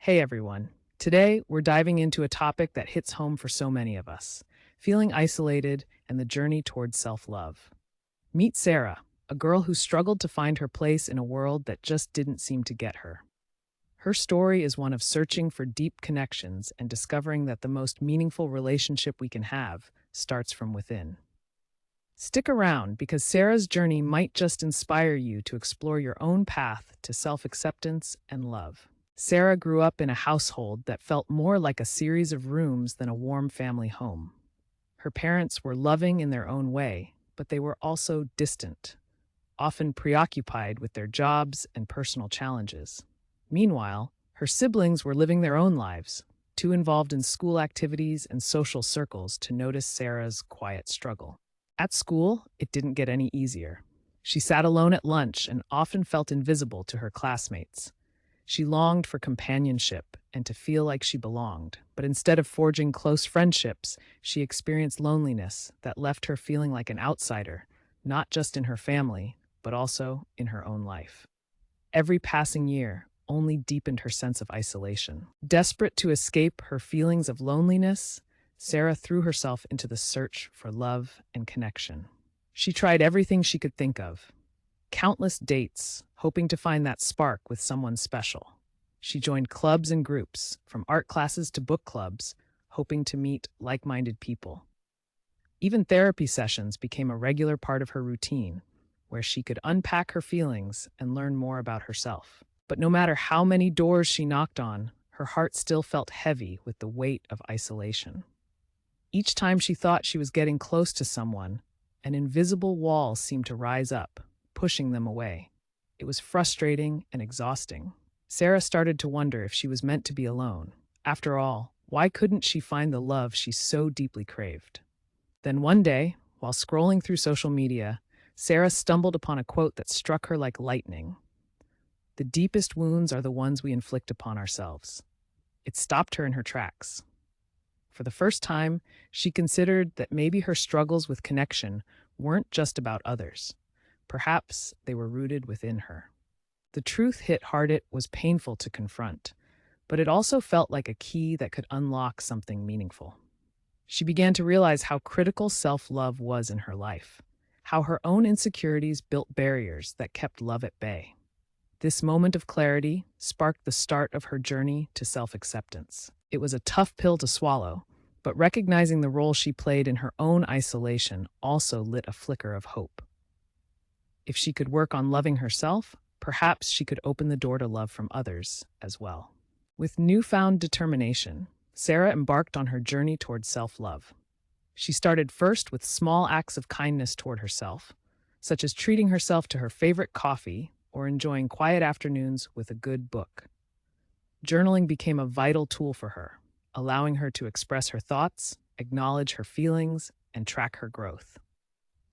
Hey everyone. Today, we're diving into a topic that hits home for so many of us: feeling isolated and the journey towards self love. Meet Sarah, a girl who struggled to find her place in a world that just didn't seem to get her. Her story is one of searching for deep connections and discovering that the most meaningful relationship we can have starts from within. Stick around because Sarah's journey might just inspire you to explore your own path to self acceptance and love. Sarah grew up in a household that felt more like a series of rooms than a warm family home. Her parents were loving in their own way, but they were also distant, often preoccupied with their jobs and personal challenges. Meanwhile, her siblings were living their own lives, too involved in school activities and social circles to notice Sarah's quiet struggle. At school, it didn't get any easier. She sat alone at lunch and often felt invisible to her classmates. She longed for companionship and to feel like she belonged, but instead of forging close friendships, she experienced loneliness that left her feeling like an outsider, not just in her family, but also in her own life. Every passing year only deepened her sense of isolation. Desperate to escape her feelings of loneliness, Sarah threw herself into the search for love and connection. She tried everything she could think of: countless dates, hoping to find that spark with someone special. She joined clubs and groups, from art classes to book clubs, hoping to meet like-minded people. Even therapy sessions became a regular part of her routine, where she could unpack her feelings and learn more about herself. But no matter how many doors she knocked on, her heart still felt heavy with the weight of isolation. Each time she thought she was getting close to someone, an invisible wall seemed to rise up, pushing them away. It was frustrating and exhausting. Sarah started to wonder if she was meant to be alone. After all, why couldn't she find the love she so deeply craved? Then one day, while scrolling through social media, Sarah stumbled upon a quote that struck her like lightning. "The deepest wounds are the ones we inflict upon ourselves." It stopped her in her tracks. For the first time, she considered that maybe her struggles with connection weren't just about others. Perhaps they were rooted within her. The truth hit hard. It was painful to confront, but it also felt like a key that could unlock something meaningful. She began to realize how critical self-love was in her life, how her own insecurities built barriers that kept love at bay. This moment of clarity sparked the start of her journey to self-acceptance. It was a tough pill to swallow, but recognizing the role she played in her own isolation also lit a flicker of hope. If she could work on loving herself, perhaps she could open the door to love from others as well. With newfound determination, Sarah embarked on her journey toward self-love. She started first with small acts of kindness toward herself, such as treating herself to her favorite coffee or enjoying quiet afternoons with a good book. Journaling became a vital tool for her, allowing her to express her thoughts, acknowledge her feelings, and track her growth.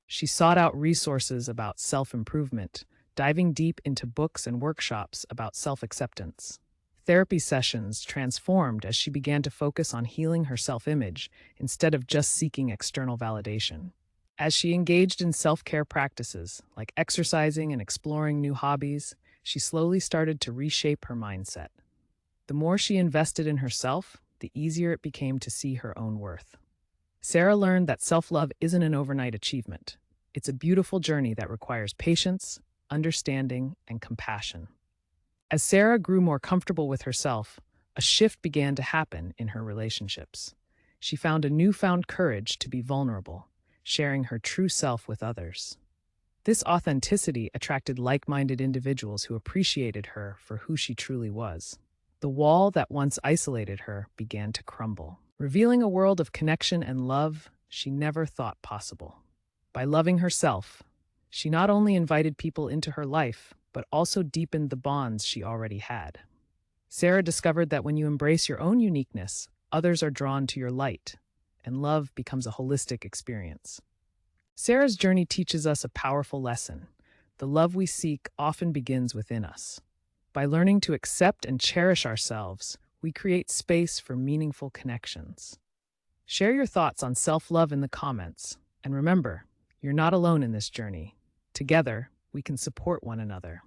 She sought out resources about self-improvement, diving deep into books and workshops about self-acceptance. Therapy sessions transformed as she began to focus on healing her self-image instead of just seeking external validation. As she engaged in self-care practices, like exercising and exploring new hobbies, she slowly started to reshape her mindset. The more she invested in herself, the easier it became to see her own worth. Sarah learned that self-love isn't an overnight achievement. It's a beautiful journey that requires patience, understanding, and compassion. As Sarah grew more comfortable with herself, a shift began to happen in her relationships. She found a newfound courage to be vulnerable, sharing her true self with others. This authenticity attracted like-minded individuals who appreciated her for who she truly was. The wall that once isolated her began to crumble, revealing a world of connection and love she never thought possible. By loving herself, she not only invited people into her life, but also deepened the bonds she already had. Sarah discovered that when you embrace your own uniqueness, others are drawn to your light, and love becomes a holistic experience. Sarah's journey teaches us a powerful lesson. The love we seek often begins within us. By learning to accept and cherish ourselves, we create space for meaningful connections. Share your thoughts on self-love in the comments, and remember, you're not alone in this journey. Together, we can support one another.